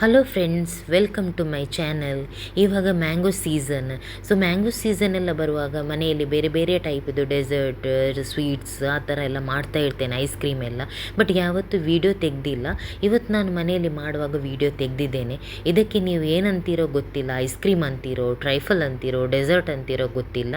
Hello friends, welcome to my channel. ಇವಾಗ mango season. So mango season ಎಲ್ಲ ಬರುವಾಗ ಮನೆಯಲ್ಲಿ ಬೇರೆ ಬೇರೆ ಟೈಪದು ಡೆಸರ್ಟ್, ಸ್ವೀಟ್ಸ್ ಆ ಥರ ಎಲ್ಲ ಮಾಡ್ತಾ ಇರ್ತೇನೆ, ಐಸ್ ಕ್ರೀಮ್ ಎಲ್ಲ. ಬಟ್ ಯಾವತ್ತೂ ವೀಡಿಯೋ ತೆಗೆದಿಲ್ಲ. ಇವತ್ತು ನಾನು ಮನೆಯಲ್ಲಿ ಮಾಡುವಾಗ ವೀಡಿಯೋ ತೆಗೆದಿದ್ದೇನೆ. ಇದಕ್ಕೆ ನೀವು ಏನಂತೀರೋ ಗೊತ್ತಿಲ್ಲ, ಐಸ್ ಕ್ರೀಮ್ ಅಂತೀರೋ, ಟ್ರೈಫಲ್ ಅಂತೀರೋ, ಡೆಸರ್ಟ್ ಅಂತೀರೋ ಗೊತ್ತಿಲ್ಲ.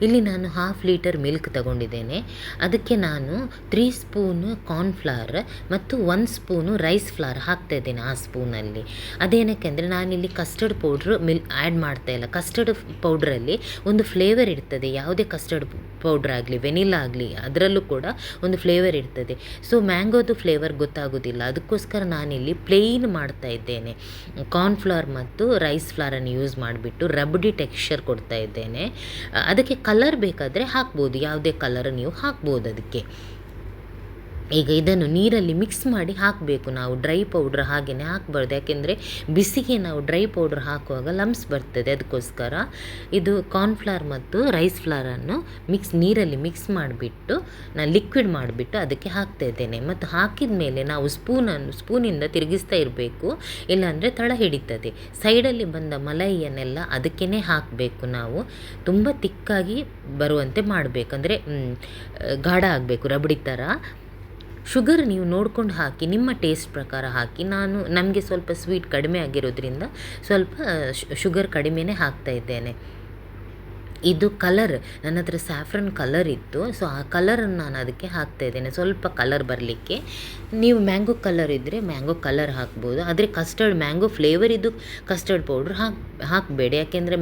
ಇಲ್ಲಿ ನಾನು 1/2 ಲೀಟರ್ ಮಿಲ್ಕ್ ತಗೊಂಡಿದ್ದೇನೆ. ಅದಕ್ಕೆ ನಾನು 3 ಸ್ಪೂನು ಕಾರ್ನ್ಫ್ಲವರ್ ಮತ್ತು 1 ಸ್ಪೂನು ರೈಸ್ ಫ್ಲವರ್ ಹಾಕ್ತಾಯಿದ್ದೇನೆ ಆ ಸ್ಪೂನಲ್ಲಿ. ಅದೇನಕ್ಕೆ ಅಂದರೆ ನಾನಿಲ್ಲಿ ಕಸ್ಟರ್ಡ್ ಪೌಡ್ರು ಆ್ಯಡ್ ಮಾಡ್ತಾಯಿಲ್ಲ. ಕಸ್ಟರ್ಡ್ ಪೌಡ್ರಲ್ಲಿ ಒಂದು ಫ್ಲೇವರ್ ಇರ್ತದೆ. ಯಾವುದೇ ಕಸ್ಟರ್ಡ್ ಪೌಡ್ರ್ ಆಗಲಿ, ವೆನಿಲಾ ಆಗಲಿ, ಅದರಲ್ಲೂ ಕೂಡ ಒಂದು ಫ್ಲೇವರ್ ಇರ್ತದೆ. ಸೊ ಮ್ಯಾಂಗೋದು ಫ್ಲೇವರ್ ಗೊತ್ತಾಗೋದಿಲ್ಲ. ಅದಕ್ಕೋಸ್ಕರ ನಾನಿಲ್ಲಿ ಪ್ಲೇನ್ ಮಾಡ್ತಾ ಇದ್ದೇನೆ. ಕಾರ್ನ್ಫ್ಲವರ್ ಮತ್ತು ರೈಸ್ ಫ್ಲವರನ್ನು ಯೂಸ್ ಮಾಡಿಬಿಟ್ಟು ರಬ್ಡಿ ಟೆಕ್ಸ್ಚರ್ ಕೊಡ್ತಾ ಇದ್ದೇನೆ. ಅದಕ್ಕೆ ಕಲರ್ ಬೇಕಾದರೆ ಹಾಕ್ಬೋದು, ಯಾವುದೇ ಕಲರ್ ನೀವು ಹಾಕ್ಬೋದು ಅದಕ್ಕೆ. ಈಗ ಇದನ್ನು ನೀರಲ್ಲಿ ಮಿಕ್ಸ್ ಮಾಡಿ ಹಾಕಬೇಕು. ನಾವು ಡ್ರೈ ಪೌಡ್ರ್ ಹಾಗೆಯೇ ಹಾಕಬಾರ್ದು, ಯಾಕೆಂದರೆ ಬಿಸಿಗೆ ನಾವು ಡ್ರೈ ಪೌಡ್ರ್ ಹಾಕುವಾಗ ಲಮ್ಸ್ ಬರ್ತದೆ. ಅದಕ್ಕೋಸ್ಕರ ಇದು ಕಾರ್ನ್ಫ್ಲವರ್ ಮತ್ತು ರೈಸ್ ಫ್ಲವರನ್ನು ನೀರಲ್ಲಿ ಮಿಕ್ಸ್ ಮಾಡಿಬಿಟ್ಟು ನಾನು ಲಿಕ್ವಿಡ್ ಮಾಡಿಬಿಟ್ಟು ಅದಕ್ಕೆ ಹಾಕ್ತಾ ಇದ್ದೇನೆ. ಮತ್ತು ಹಾಕಿದ ಮೇಲೆ ನಾವು ಸ್ಪೂನಿಂದ ತಿರುಗಿಸ್ತಾ ಇರಬೇಕು, ಇಲ್ಲಾಂದರೆ ತಳ ಹಿಡಿತದೆ. ಸೈಡಲ್ಲಿ ಬಂದ ಮಲೈಯನ್ನೆಲ್ಲ ಅದಕ್ಕೇ ಹಾಕಬೇಕು. ನಾವು ತುಂಬ ತಿಕ್ಕಾಗಿ ಬರುವಂತೆ ಮಾಡಬೇಕಂದ್ರೆ ಗಾಢ ಆಗಬೇಕು, ರಬಡಿ ಥರ. ಶುಗರ್ ನೀವು ನೋಡ್ಕೊಂಡು ಹಾಕಿ, ನಿಮ್ಮ ಟೇಸ್ಟ್ ಪ್ರಕಾರ ಹಾಕಿ. ನಮಗೆ ಸ್ವಲ್ಪ ಸ್ವೀಟ್ ಕಡಿಮೆ ಆಗಿರೋದ್ರಿಂದ ಸ್ವಲ್ಪ ಶುಗರ್ ಕಡಿಮೆನೇ ಹಾಕ್ತಾ ಇದ್ದೇನೆ. ಇದು ಕಲರ್, ನನ್ನ ಹತ್ರ ಸ್ಯಾಫ್ರನ್ ಕಲರ್ ಇತ್ತು, ಸೊ ಆ ಕಲರನ್ನು ನಾನು ಅದಕ್ಕೆ ಹಾಕ್ತಾ ಇದ್ದೇನೆ, ಸ್ವಲ್ಪ ಕಲರ್ ಬರಲಿಕ್ಕೆ. ನೀವು ಮ್ಯಾಂಗೋ ಕಲರ್ ಇದ್ದರೆ ಮ್ಯಾಂಗೋ ಕಲರ್ ಹಾಕ್ಬೋದು, ಆದರೆ ಮ್ಯಾಂಗೋ ಫ್ಲೇವರ್ ಇದು ಕಸ್ಟರ್ಡ್ ಪೌಡ್ರ್ ಹಾಕಬೇಡಿ, ಯಾಕೆಂದರೆ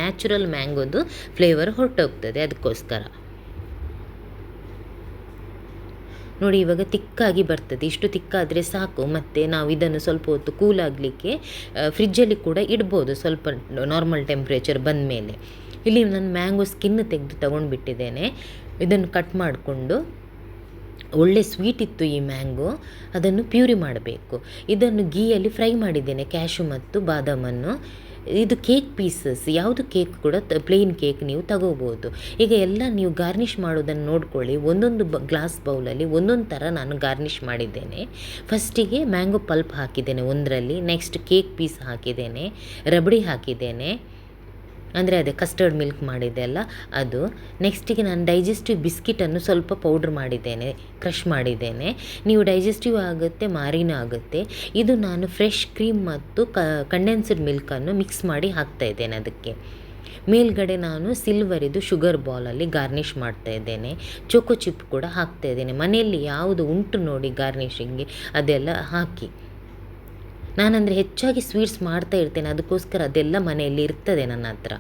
ನ್ಯಾಚುರಲ್ ಮ್ಯಾಂಗೋದು ಫ್ಲೇವರ್ ಹೊರಟೋಗ್ತದೆ. ಅದಕ್ಕೋಸ್ಕರ ನೋಡಿ, ಇವಾಗ ತಿಕ್ಕಾಗಿ ಬರ್ತದೆ. ಇಷ್ಟು ತಿಕ್ಕಾದರೆ ಸಾಕು. ಮತ್ತು ನಾವು ಇದನ್ನು ಸ್ವಲ್ಪ ಹೊತ್ತು ಕೂಲಾಗಲಿಕ್ಕೆ ಫ್ರಿಜ್ಜಲ್ಲಿ ಕೂಡ ಇಡ್ಬೋದು, ಸ್ವಲ್ಪ ನಾರ್ಮಲ್ ಟೆಂಪ್ರೇಚರ್ ಬಂದ ಮೇಲೆ. ಇಲ್ಲಿ ನಾನು ಮ್ಯಾಂಗೋ ಸ್ಕಿನ್ ತಗೊಂಡ್ಬಿಟ್ಟಿದ್ದೇನೆ. ಇದನ್ನು ಕಟ್ ಮಾಡಿಕೊಂಡು, ಒಳ್ಳೆ ಸ್ವೀಟ್ ಇತ್ತು ಈ ಮ್ಯಾಂಗೋ, ಅದನ್ನು ಪ್ಯೂರಿ ಮಾಡಬೇಕು. ಇದನ್ನು ಗೀಯಲ್ಲಿ ಫ್ರೈ ಮಾಡಿದ್ದೇನೆ, ಕ್ಯಾಶು ಮತ್ತು ಬಾದಾಮನ್ನು. ಇದು ಕೇಕ್ ಪೀಸಸ್, ಯಾವುದು ಕೇಕ್ ಕೂಡ ಪ್ಲೇನ್ ಕೇಕ್ ನೀವು ತಗೋಬೋದು. ಈಗ ಎಲ್ಲ ನೀವು ಗಾರ್ನಿಷ್ ಮಾಡೋದನ್ನು ನೋಡ್ಕೊಳ್ಳಿ. ಒಂದೊಂದು ಗ್ಲಾಸ್ ಬೌಲಲ್ಲಿ ಒಂದೊಂದು ಥರ ನಾನು ಗಾರ್ನಿಷ್ ಮಾಡಿದ್ದೇನೆ. ಫಸ್ಟಿಗೆ ಮ್ಯಾಂಗೋ ಪಲ್ಪ್ ಹಾಕಿದ್ದೇನೆ ಒಂದರಲ್ಲಿ, ನೆಕ್ಸ್ಟ್ ಕೇಕ್ ಪೀಸ್ ಹಾಕಿದ್ದೇನೆ, ರಬಡಿ ಹಾಕಿದ್ದೇನೆ, ಅಂದರೆ ಅದೇ ಕಸ್ಟರ್ಡ್ ಮಿಲ್ಕ್ ಮಾಡಿದ್ದೆ ಅಲ್ಲ ಅದು. ನೆಕ್ಸ್ಟಿಗೆ ನಾನು ಡೈಜೆಸ್ಟಿವ್ ಬಿಸ್ಕಿಟನ್ನು ಸ್ವಲ್ಪ ಪೌಡ್ರ್ ಮಾಡಿದ್ದೇನೆ, ಕ್ರಷ್ ಮಾಡಿದ್ದೇನೆ. ನೀವು ಡೈಜೆಸ್ಟಿವ್ ಆಗುತ್ತೆ, ಮಾರಿನೂ ಆಗುತ್ತೆ. ಇದು ನಾನು ಫ್ರೆಶ್ ಕ್ರೀಮ್ ಮತ್ತು ಕಂಡೆನ್ಸ್ಡ್ ಮಿಲ್ಕನ್ನು ಮಿಕ್ಸ್ ಮಾಡಿ ಹಾಕ್ತಾ ಇದ್ದೇನೆ ಅದಕ್ಕೆ. ಮೇಲ್ಗಡೆ ನಾನು ಸಿಲ್ವರಿದು ಶುಗರ್ ಬಾಲಲ್ಲಿ ಗಾರ್ನಿಷ್ ಮಾಡ್ತಾ ಇದ್ದೇನೆ. ಚೋಕೋ ಚಿಪ್ ಕೂಡ ಹಾಕ್ತಾ ಇದ್ದೇನೆ. ಮನೆಯಲ್ಲಿ ಯಾವುದು ಉಂಟು ನೋಡಿ ಗಾರ್ನಿಷಿಂಗ್ಗೆ ಅದೆಲ್ಲ ಹಾಕಿ. ನಾನಂದರೆ ಹೆಚ್ಚಾಗಿ ಸ್ವೀಟ್ಸ್ ಮಾಡ್ತಾ ಇರ್ತೇನೆ, ಅದಕ್ಕೋಸ್ಕರ ಅದೆಲ್ಲ ಮನೆಯಲ್ಲಿ ಇರ್ತದೆ ನನ್ನ ಹತ್ರ.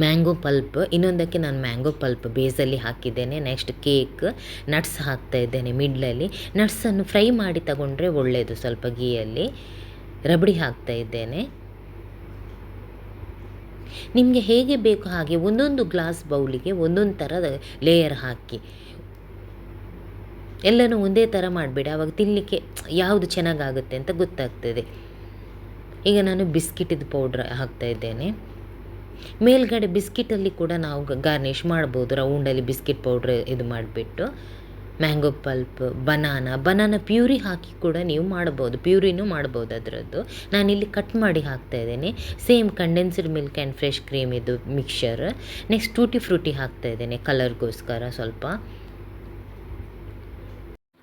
ಮ್ಯಾಂಗೋ ಪಲ್ಪ್, ಇನ್ನೊಂದಕ್ಕೆ ನಾನು ಮ್ಯಾಂಗೋ ಪಲ್ಪ್ ಬೇಸಲ್ಲಿ ಹಾಕಿದ್ದೇನೆ. ನೆಕ್ಸ್ಟ್ ಕೇಕ್, ನಟ್ಸ್ ಹಾಕ್ತಾ ಇದ್ದೇನೆ ಮಿಡ್ಲಲ್ಲಿ. ನಟ್ಸನ್ನು ಫ್ರೈ ಮಾಡಿ ತಗೊಂಡ್ರೆ ಒಳ್ಳೆಯದು, ಸ್ವಲ್ಪ ಗೀಯಲ್ಲಿ. ರಬಡಿ ಹಾಕ್ತಾ ಇದ್ದೇನೆ. ನಿಮಗೆ ಹೇಗೆ ಬೇಕು ಹಾಗೆ ಒಂದೊಂದು ಗ್ಲಾಸ್ ಬೌಲಿಗೆ ಒಂದೊಂದು ಥರದ ಲೇಯರ್ ಹಾಕಿ. ಎಲ್ಲನೂ ಒಂದೇ ಥರ ಮಾಡಬೇಡಿ, ಆವಾಗ ತಿನ್ನಲಿಕ್ಕೆ ಯಾವುದು ಚೆನ್ನಾಗಾಗುತ್ತೆ ಅಂತ ಗೊತ್ತಾಗ್ತದೆ. ಈಗ ನಾನು ಬಿಸ್ಕಿಟಿದು ಪೌಡ್ರ್ ಹಾಕ್ತಾ ಇದ್ದೇನೆ. ಮೇಲ್ಗಡೆ ಬಿಸ್ಕಿಟಲ್ಲಿ ಕೂಡ ನಾವು ಗಾರ್ನಿಷ್ ಮಾಡ್ಬೋದು, ರೌಂಡಲ್ಲಿ ಬಿಸ್ಕಿಟ್ ಪೌಡ್ರ್ ಇದು ಮಾಡಿಬಿಟ್ಟು. ಮ್ಯಾಂಗೋ ಪಲ್ಪ್, ಬನಾನಾ ಪ್ಯೂರಿ ಹಾಕಿ ಕೂಡ ನೀವು ಮಾಡ್ಬೋದು, ಪ್ಯೂರಿನೂ ಮಾಡ್ಬೋದು ಅದರದ್ದು. ನಾನಿಲ್ಲಿ ಕಟ್ ಮಾಡಿ ಹಾಕ್ತಾ ಇದ್ದೇನೆ. Same condensed milk and fresh cream ಇದು ಮಿಕ್ಸ್ಚರ್. ನೆಕ್ಸ್ಟ್ ಟೂಟಿ ಫ್ರೂಟಿ ಹಾಕ್ತಾ ಇದ್ದೇನೆ ಕಲರ್ಗೋಸ್ಕರ ಸ್ವಲ್ಪ.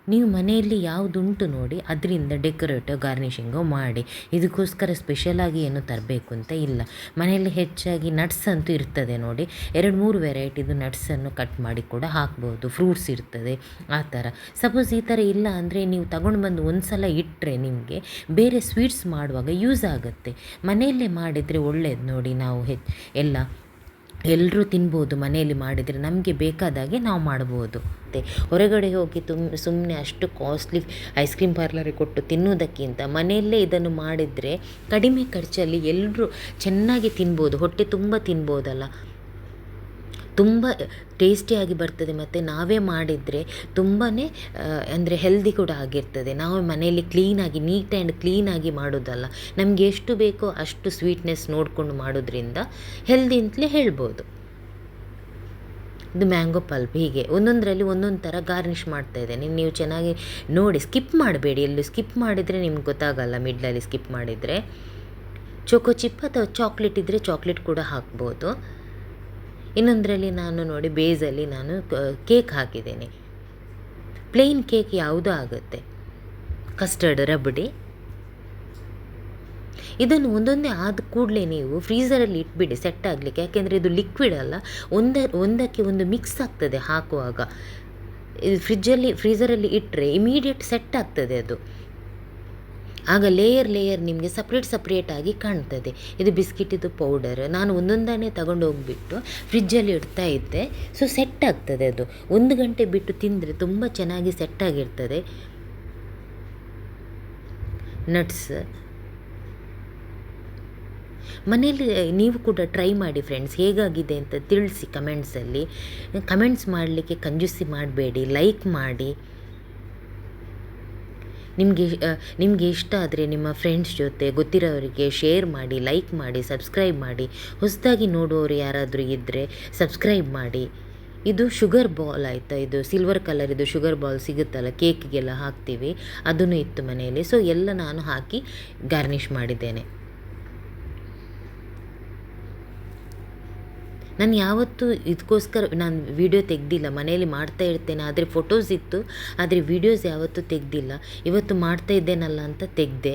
ನೀವು ಮನೆಯಲ್ಲಿ ಯಾವುದುಂಟು ನೋಡಿ ಅದರಿಂದ ಡೆಕೋರೇಟ್ ಗಾರ್ನಿಷಿಂಗು ಮಾಡಿ. ಇದಕ್ಕೋಸ್ಕರ ಸ್ಪೆಷಲಾಗಿ ಏನು ತರಬೇಕು ಅಂತ ಇಲ್ಲ. ಮನೆಯಲ್ಲಿ ಹೆಚ್ಚಾಗಿ ನಟ್ಸ್ ಅಂತೂ ಇರ್ತದೆ ನೋಡಿ, 2-3 ವೆರೈಟಿದು ನಟ್ಸನ್ನು ಕಟ್ ಮಾಡಿ ಕೂಡ ಹಾಕ್ಬೋದು. ಫ್ರೂಟ್ಸ್ ಇರ್ತದೆ ಆ ಥರ. ಸಪೋಸ್ ಈ ಥರ ಇಲ್ಲ ಅಂದರೆ ನೀವು ತಗೊಂಡು ಬಂದು ಒಂದು ಸಲ ಇಟ್ಟರೆ ನಿಮಗೆ ಬೇರೆ ಸ್ವೀಟ್ಸ್ ಮಾಡುವಾಗ ಯೂಸ್ ಆಗುತ್ತೆ. ಮನೆಯಲ್ಲೇ ಮಾಡಿದರೆ ಒಳ್ಳೆಯದು ನೋಡಿ. ನಾವು ಎಲ್ಲರೂ ತಿನ್ಬೋದು ಮನೆಯಲ್ಲಿ ಮಾಡಿದರೆ, ನಮಗೆ ಬೇಕಾದಾಗೆ ನಾವು ಮಾಡ್ಬೋದು. ಮತ್ತು ಹೊರಗಡೆ ಹೋಗಿ ಸುಮ್ಮನೆ ಅಷ್ಟು ಕಾಸ್ಟ್ಲಿ ಐಸ್ ಕ್ರೀಮ್ ಪಾರ್ಲರಿಗೆ ಕೊಟ್ಟು ತಿನ್ನೋದಕ್ಕಿಂತ ಮನೆಯಲ್ಲೇ ಇದನ್ನು ಮಾಡಿದರೆ ಕಡಿಮೆ ಖರ್ಚಲ್ಲಿ ಎಲ್ಲರೂ ಚೆನ್ನಾಗಿ ತಿನ್ಬೋದು, ಹೊಟ್ಟೆ ತುಂಬ ತಿನ್ಬೋದಲ್ಲ. ತುಂಬ ಟೇಸ್ಟಿಯಾಗಿ ಬರ್ತದೆ. ಮತ್ತು ನಾವೇ ಮಾಡಿದರೆ ತುಂಬಾ ಅಂದರೆ ಹೆಲ್ದಿ ಕೂಡ ಆಗಿರ್ತದೆ. ನಾವು ಮನೆಯಲ್ಲಿ ನೀಟ್ ಆ್ಯಂಡ್ ಕ್ಲೀನಾಗಿ ಮಾಡೋದಲ್ಲ, ನಮಗೆ ಎಷ್ಟು ಬೇಕೋ ಅಷ್ಟು ಸ್ವೀಟ್ನೆಸ್ ನೋಡಿಕೊಂಡು ಮಾಡೋದ್ರಿಂದ ಹೆಲ್ದಿ ಅಂತಲೇ ಹೇಳ್ಬೋದು. ಇದು ಮ್ಯಾಂಗೋ ಪಲ್ಪ್. ಹೀಗೆ ಒಂದೊಂದರಲ್ಲಿ ಒಂದೊಂದು ಥರ ಗಾರ್ನಿಷ್ ಮಾಡ್ತಾ ಇದ್ದೇನೆ. ನೀವು ಚೆನ್ನಾಗಿ ನೋಡಿ, ಸ್ಕಿಪ್ ಮಾಡಬೇಡಿ. ಎಲ್ಲೂ ಸ್ಕಿಪ್ ಮಾಡಿದರೆ ನಿಮ್ಗೆ ಗೊತ್ತಾಗಲ್ಲ, ಮಿಡ್ಲಲ್ಲಿ ಸ್ಕಿಪ್ ಮಾಡಿದರೆ. ಚೋಕೋ ಚಿಪ್ ಅಥವಾ ಚಾಕ್ಲೇಟ್ ಇದ್ದರೆ ಚಾಕ್ಲೇಟ್ ಕೂಡ ಹಾಕ್ಬೋದು. ಇನ್ನೊಂದರಲ್ಲಿ ನಾನು ನೋಡಿ ಬೇಸಲ್ಲಿ ನಾನು ಕೇಕ್ ಹಾಕಿದ್ದೇನೆ. ಪ್ಲೇನ್ ಕೇಕ್ ಯಾವುದೂ ಆಗುತ್ತೆ, ಕಸ್ಟರ್ಡ್ ರಬಡಿ. ಇದನ್ನು ಒಂದೊಂದೇ ಆದ ಕೂಡಲೇ ನೀವು ಫ್ರೀಝರಲ್ಲಿ ಇಟ್ಬಿಡಿ ಸೆಟ್ ಆಗಲಿಕ್ಕೆ. ಯಾಕೆಂದರೆ ಇದು ಲಿಕ್ವಿಡ್ ಅಲ್ಲ, ಒಂದಕ್ಕೆ ಒಂದು ಮಿಕ್ಸ್ ಆಗ್ತದೆ ಹಾಕುವಾಗ. ಇದು ಫ್ರೀಝರಲ್ಲಿ ಇಟ್ಟರೆ ಇಮಿಡಿಯೇಟ್ ಸೆಟ್ ಆಗ್ತದೆ ಅದು. ಆಗ ಲೇಯರ್ ನಿಮಗೆ ಸಪ್ರೇಟಾಗಿ ಕಾಣ್ತದೆ. ಇದು ಬಿಸ್ಕಿಟಿದು ಪೌಡರ್ ನಾನು ಒಂದೊಂದನ್ನೇ ತಗೊಂಡು ಹೋಗಿಬಿಟ್ಟು ಫ್ರಿಜ್ಜಲ್ಲಿ ಇಡ್ತಾ ಇದ್ದೆ. ಸೊ ಸೆಟ್ ಆಗ್ತದೆ ಅದು. 1 ಗಂಟೆ ಬಿಟ್ಟು ತಿಂದರೆ ತುಂಬ ಚೆನ್ನಾಗಿ ಸೆಟ್ಟಾಗಿರ್ತದೆ. ನಟ್ಸ್ ಮನೆಯಲ್ಲಿ ನೀವು ಕೂಡ ಟ್ರೈ ಮಾಡಿ ಫ್ರೆಂಡ್ಸ್, ಹೇಗಾಗಿದೆ ಅಂತ ತಿಳಿಸಿ ಕಮೆಂಟ್ಸಲ್ಲಿ. ಕಮೆಂಟ್ಸ್ ಮಾಡಲಿಕ್ಕೆ ಕಂಜೂಸಿ ಮಾಡಬೇಡಿ, ಲೈಕ್ ಮಾಡಿ. ನಿಮಗೆ ಇಷ್ಟ ಆದರೆ ನಿಮ್ಮ ಫ್ರೆಂಡ್ಸ್ ಜೊತೆ ಗೊತ್ತಿರೋರಿಗೆ ಶೇರ್ ಮಾಡಿ, ಲೈಕ್ ಮಾಡಿ, ಸಬ್ಸ್ಕ್ರೈಬ್ ಮಾಡಿ. ಹೊಸದಾಗಿ ನೋಡುವವರು ಯಾರಾದರೂ ಇದ್ದರೆ ಸಬ್ಸ್ಕ್ರೈಬ್ ಮಾಡಿ. ಇದು ಶುಗರ್ ಬಾಲ್ ಆಯಿತಾ, ಇದು ಸಿಲ್ವರ್ ಕಲರ್ ಇದು ಶುಗರ್ ಬಾಲ್ ಸಿಗುತ್ತಲ್ಲ, ಕೇಕಿಗೆಲ್ಲ ಹಾಕ್ತೀವಿ, ಅದನ್ನು ಇತ್ತು ಮನೆಯಲ್ಲಿ. ಸೊ ಎಲ್ಲ ನಾನು ಹಾಕಿ ಗಾರ್ನಿಷ್ ಮಾಡಿದ್ದೇನೆ. ನಾನು ಯಾವತ್ತೂ ಇದಕ್ಕೋಸ್ಕರ ನಾನು ವೀಡಿಯೋ ತೆಗೆದಿಲ್ಲ, ಮನೆಯಲ್ಲಿ ಮಾಡ್ತಾ ಇರ್ತೇನೆ. ಆದರೆ ಫೋಟೋಸ್ ಇತ್ತು, ಆದರೆ ವೀಡಿಯೋಸ್ ಯಾವತ್ತೂ ತೆಗೆದಿಲ್ಲ. ಇವತ್ತು ಮಾಡ್ತಾ ಇದ್ದೇನಲ್ಲ ಅಂತ ತೆಗೆದೆ.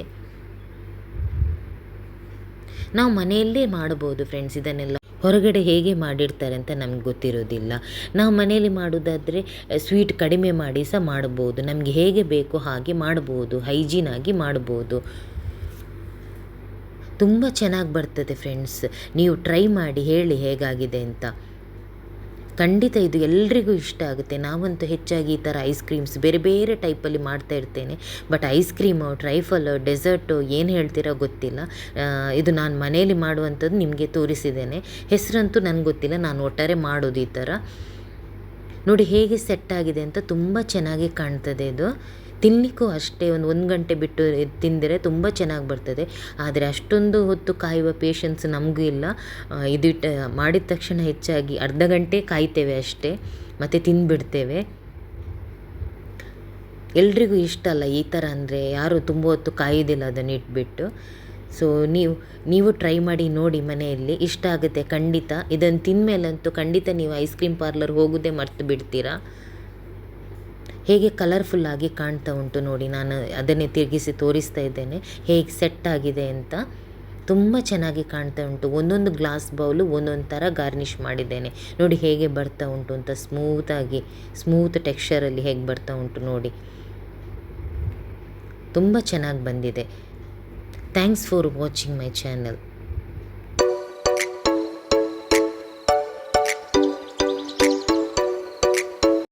ನಾವು ಮನೆಯಲ್ಲೇ ಮಾಡ್ಬೋದು ಫ್ರೆಂಡ್ಸ್ ಇದನ್ನೆಲ್ಲ. ಹೊರಗಡೆ ಹೇಗೆ ಮಾಡಿರ್ತಾರೆ ಅಂತ ನಮ್ಗೆ ಗೊತ್ತಿರೋದಿಲ್ಲ. ನಾವು ಮನೆಯಲ್ಲಿ ಮಾಡೋದಾದರೆ ಸ್ವೀಟ್ ಕಡಿಮೆ ಮಾಡಿ ಸಹ ಮಾಡ್ಬೋದು. ನಮಗೆ ಹೇಗೆ ಬೇಕೋ ಹಾಗೆ ಮಾಡ್ಬೋದು, ಹೈಜೀನಾಗಿ ಮಾಡ್ಬೋದು. ತುಂಬ ಚೆನ್ನಾಗಿ ಬರ್ತದೆ ಫ್ರೆಂಡ್ಸ್. ನೀವು ಟ್ರೈ ಮಾಡಿ ಹೇಳಿ ಹೇಗಾಗಿದೆ ಅಂತ. ಖಂಡಿತ ಇದು ಎಲ್ರಿಗೂ ಇಷ್ಟ ಆಗುತ್ತೆ. ನಾವಂತೂ ಹೆಚ್ಚಾಗಿ ಈ ಥರ ಐಸ್ ಕ್ರೀಮ್ಸ್ ಬೇರೆ ಬೇರೆ ಟೈಪಲ್ಲಿ ಮಾಡ್ತಾ ಇರ್ತೇನೆ. ಬಟ್ ಐಸ್ ಕ್ರೀಮು, ಟ್ರೈಫಲು, ಡೆಸರ್ಟು ಏನು ಹೇಳ್ತೀರೋ ಗೊತ್ತಿಲ್ಲ. ಇದು ನಾನು ಮನೆಯಲ್ಲಿ ಮಾಡುವಂಥದ್ದು ನಿಮಗೆ ತೋರಿಸಿದ್ದೇನೆ. ಹೆಸರಂತೂ ನನಗೆ ಗೊತ್ತಿಲ್ಲ, ನಾನು ಒಟ್ಟಾರೆ ಮಾಡೋದು ಈ ಥರ. ನೋಡಿ ಹೇಗೆ ಸೆಟ್ ಆಗಿದೆ ಅಂತ. ತುಂಬ ಚೆನ್ನಾಗಿ ಕಾಣ್ತದೆ ಇದು. ತಿನ್ನಲಿಕ್ಕೂ ಅಷ್ಟೇ ಒಂದು ಗಂಟೆ ಬಿಟ್ಟು ತಿಂದರೆ ತುಂಬ ಚೆನ್ನಾಗಿ ಬರ್ತದೆ. ಆದರೆ ಅಷ್ಟೊಂದು ಹೊತ್ತು ಕಾಯುವ ಪೇಷನ್ಸ್ ನಮಗೂ ಇಲ್ಲ. ಇದು ಮಾಡಿದ ತಕ್ಷಣ ಹೆಚ್ಚಾಗಿ ಅರ್ಧ ಗಂಟೆ ಕಾಯ್ತೇವೆ ಅಷ್ಟೇ, ಮತ್ತು ತಿಂದುಬಿಡ್ತೇವೆ. ಎಲ್ರಿಗೂ ಇಷ್ಟ ಅಲ್ಲ ಈ ಥರ ಅಂದರೆ, ಯಾರು ತುಂಬ ಹೊತ್ತು ಕಾಯೋದಿಲ್ಲ ಅದನ್ನು ಇಟ್ಬಿಟ್ಟು. ಸೊ ನೀವು ಟ್ರೈ ಮಾಡಿ ನೋಡಿ ಮನೆಯಲ್ಲಿ, ಇಷ್ಟ ಆಗುತ್ತೆ ಖಂಡಿತ. ಇದನ್ನು ತಿಂದಮೇಲಂತೂ ಖಂಡಿತ ನೀವು ಐಸ್ ಕ್ರೀಮ್ ಪಾರ್ಲರ್ ಹೋಗೋದೇ ಮರ್ತು ಬಿಡ್ತೀರಾ. ಹೇಗೆ ಕಲರ್ಫುಲ್ಲಾಗಿ ಕಾಣ್ತಾ ಉಂಟು ನೋಡಿ. ನಾನು ಅದನ್ನೇ ತಿರುಗಿಸಿ ತೋರಿಸ್ತಾ ಇದ್ದೇನೆ ಹೇಗೆ ಸೆಟ್ ಆಗಿದೆ ಅಂತ. ತುಂಬ ಚೆನ್ನಾಗಿ ಕಾಣ್ತಾ ಉಂಟು. ಒಂದೊಂದು ಗ್ಲಾಸ್ ಬೌಲು ಒಂದೊಂದು ಥರ ಗಾರ್ನಿಷ್ ಮಾಡಿದ್ದೇನೆ. ನೋಡಿ ಹೇಗೆ ಬರ್ತಾ ಉಂಟು ಅಂತ, ಸ್ಮೂತ್ ಟೆಕ್ಸ್ಚರಲ್ಲಿ ಹೇಗೆ ಬರ್ತಾ ಉಂಟು ನೋಡಿ. ತುಂಬ ಚೆನ್ನಾಗಿ ಬಂದಿದೆ. Thanks for watching my channel.